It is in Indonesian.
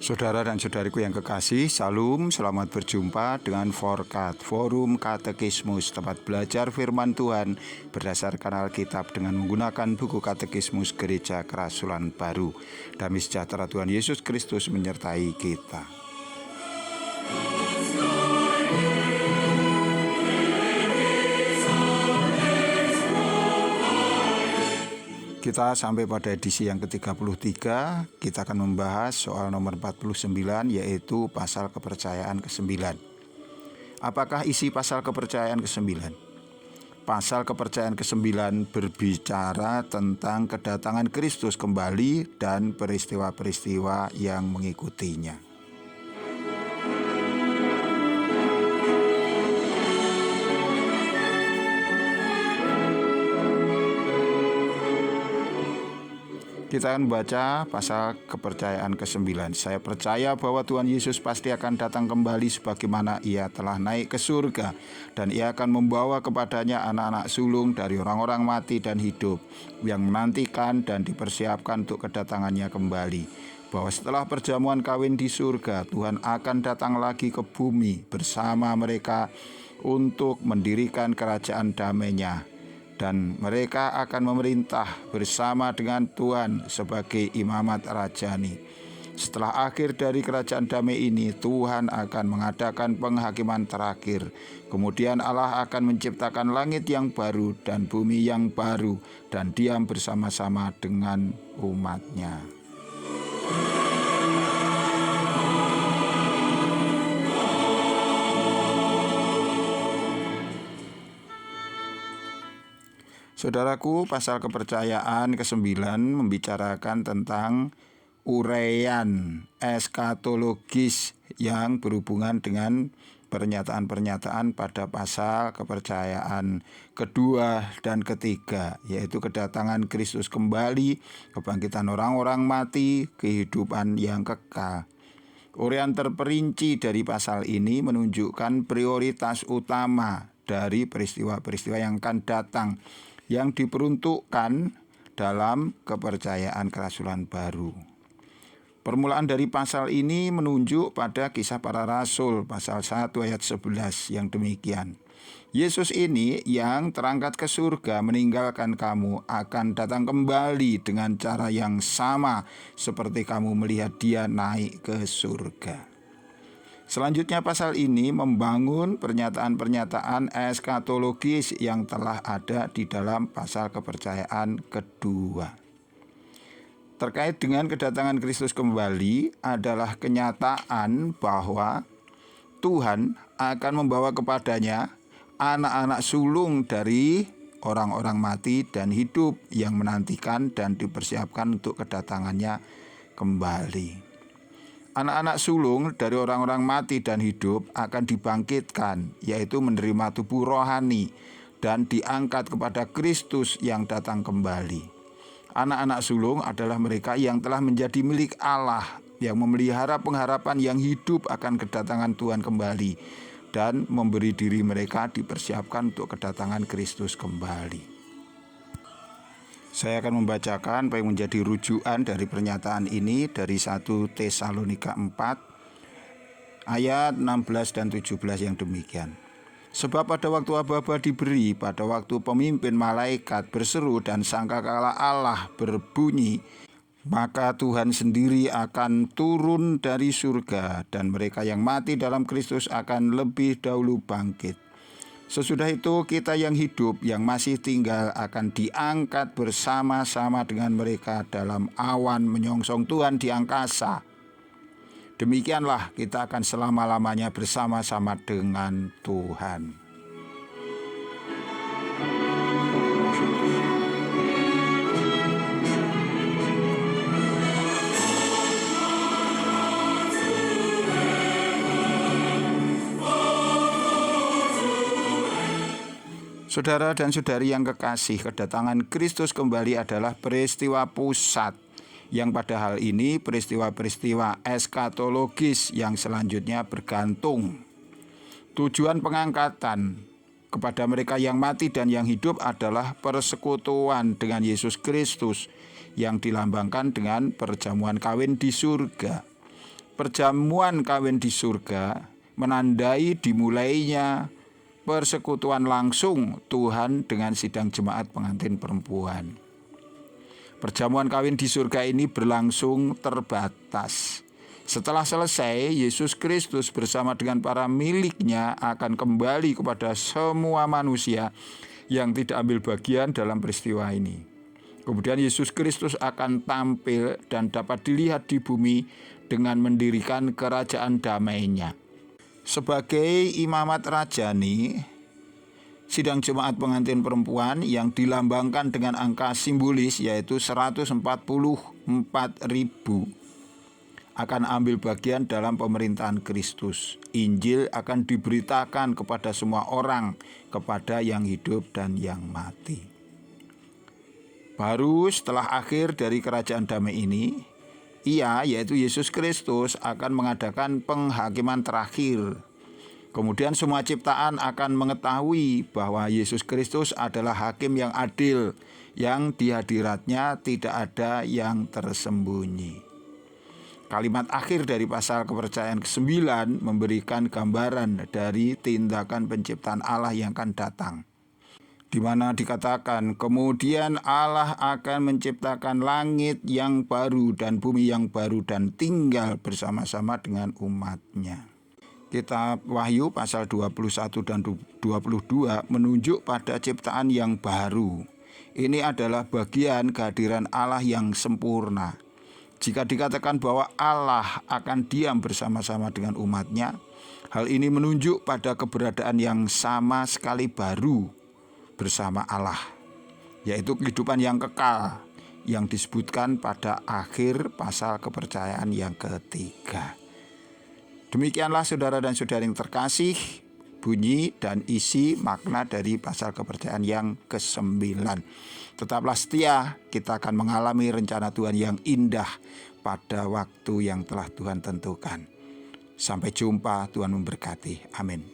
Saudara dan saudariku yang kekasih, Salam, selamat berjumpa dengan Forkat, Forum Katekismus, tempat belajar firman Tuhan berdasarkan Alkitab dengan menggunakan buku Katekismus Gereja Kerasulan Baru. Damai sejahtera Tuhan Yesus Kristus menyertai kita. Kita sampai pada edisi yang ke-33, kita akan membahas soal nomor 49, yaitu pasal kepercayaan ke-9. Apakah isi pasal kepercayaan ke-9? Pasal kepercayaan ke-9 berbicara tentang kedatangan Kristus kembali dan peristiwa-peristiwa yang mengikutinya. Kita akan membaca pasal kepercayaan ke-9. Saya percaya bahwa Tuhan Yesus pasti akan datang kembali sebagaimana Ia telah naik ke surga, dan Ia akan membawa kepadanya anak-anak sulung dari orang-orang mati dan hidup yang menantikan dan dipersiapkan untuk kedatangannya kembali. Bahwa setelah perjamuan kawin di surga, Tuhan akan datang lagi ke bumi bersama mereka untuk mendirikan kerajaan damai-Nya. Dan mereka akan memerintah bersama dengan Tuhan sebagai imamat rajani. Setelah akhir dari kerajaan damai ini, Tuhan akan mengadakan penghakiman terakhir. Kemudian Allah akan menciptakan langit yang baru dan bumi yang baru, dan diam bersama-sama dengan umat-Nya. Saudaraku, pasal kepercayaan ke-9 membicarakan tentang uraian eskatologis yang berhubungan dengan pernyataan-pernyataan pada pasal kepercayaan kedua dan ketiga, yaitu kedatangan Kristus kembali, kebangkitan orang-orang mati, kehidupan yang kekal. Uraian terperinci dari pasal ini menunjukkan prioritas utama dari peristiwa-peristiwa yang akan datang, yang diperuntukkan dalam kepercayaan kerasulan baru. Permulaan dari pasal ini menunjuk pada Kisah Para Rasul pasal 1 ayat 11 yang demikian. Yesus ini yang terangkat ke surga meninggalkan kamu akan datang kembali dengan cara yang sama seperti kamu melihat Dia naik ke surga. Selanjutnya pasal ini membangun pernyataan-pernyataan eskatologis yang telah ada di dalam pasal kepercayaan kedua. Terkait dengan kedatangan Kristus kembali adalah kenyataan bahwa Tuhan akan membawa kepadanya anak-anak sulung dari orang-orang mati dan hidup yang menantikan dan dipersiapkan untuk kedatangannya kembali. Anak-anak sulung dari orang-orang mati dan hidup akan dibangkitkan, yaitu menerima tubuh rohani dan diangkat kepada Kristus yang datang kembali. Anak-anak sulung adalah mereka yang telah menjadi milik Allah, yang memelihara pengharapan yang hidup akan kedatangan Tuhan kembali, dan memberi diri mereka dipersiapkan untuk kedatangan Kristus kembali. Saya akan membacakan apa yang menjadi rujukan dari pernyataan ini dari 1 Tesalonika 4 ayat 16 dan 17 yang demikian. Sebab pada waktu aba-aba diberi, pada waktu pemimpin malaikat berseru dan sangkakala Allah berbunyi, maka Tuhan sendiri akan turun dari surga dan mereka yang mati dalam Kristus akan lebih dahulu bangkit. Sesudah itu kita yang hidup, yang masih tinggal akan diangkat bersama-sama dengan mereka dalam awan menyongsong Tuhan di angkasa. Demikianlah kita akan selama-lamanya bersama-sama dengan Tuhan. Saudara dan saudari yang kekasih, kedatangan Kristus kembali adalah peristiwa pusat, yang pada hal ini peristiwa-peristiwa eskatologis yang selanjutnya bergantung. Tujuan pengangkatan kepada mereka yang mati dan yang hidup adalah persekutuan dengan Yesus Kristus yang dilambangkan dengan perjamuan kawin di surga. Perjamuan kawin di surga menandai dimulainya persekutuan langsung Tuhan dengan sidang jemaat pengantin perempuan. Perjamuan kawin di surga ini berlangsung terbatas. Setelah selesai, Yesus Kristus bersama dengan para miliknya akan kembali kepada semua manusia yang tidak ambil bagian dalam peristiwa ini. Kemudian Yesus Kristus akan tampil dan dapat dilihat di bumi dengan mendirikan kerajaan damai-Nya. Sebagai imamat rajani, sidang jemaat pengantin perempuan yang dilambangkan dengan angka simbolis yaitu 144.000 akan ambil bagian dalam pemerintahan Kristus. Injil akan diberitakan kepada semua orang, kepada yang hidup dan yang mati. Baru setelah akhir dari kerajaan damai ini, Ia yaitu Yesus Kristus akan mengadakan penghakiman terakhir. Kemudian semua ciptaan akan mengetahui bahwa Yesus Kristus adalah hakim yang adil, yang di hadiratnya tidak ada yang tersembunyi. Kalimat akhir dari pasal kepercayaan ke-9 memberikan gambaran dari tindakan penciptaan Allah yang akan datang, di mana dikatakan, kemudian Allah akan menciptakan langit yang baru dan bumi yang baru dan tinggal bersama-sama dengan umat-Nya. Kitab Wahyu pasal 21 dan 22 menunjuk pada ciptaan yang baru. Ini adalah bagian kehadiran Allah yang sempurna. Jika dikatakan bahwa Allah akan diam bersama-sama dengan umat-Nya, hal ini menunjuk pada keberadaan yang sama sekali baru bersama Allah, yaitu kehidupan yang kekal yang disebutkan pada akhir pasal kepercayaan yang ketiga. Demikianlah saudara dan saudari yang terkasih, bunyi dan isi makna dari pasal kepercayaan yang ke-9. Tetaplah setia, kita akan mengalami rencana Tuhan yang indah pada waktu yang telah Tuhan tentukan. Sampai jumpa, Tuhan memberkati. Amin.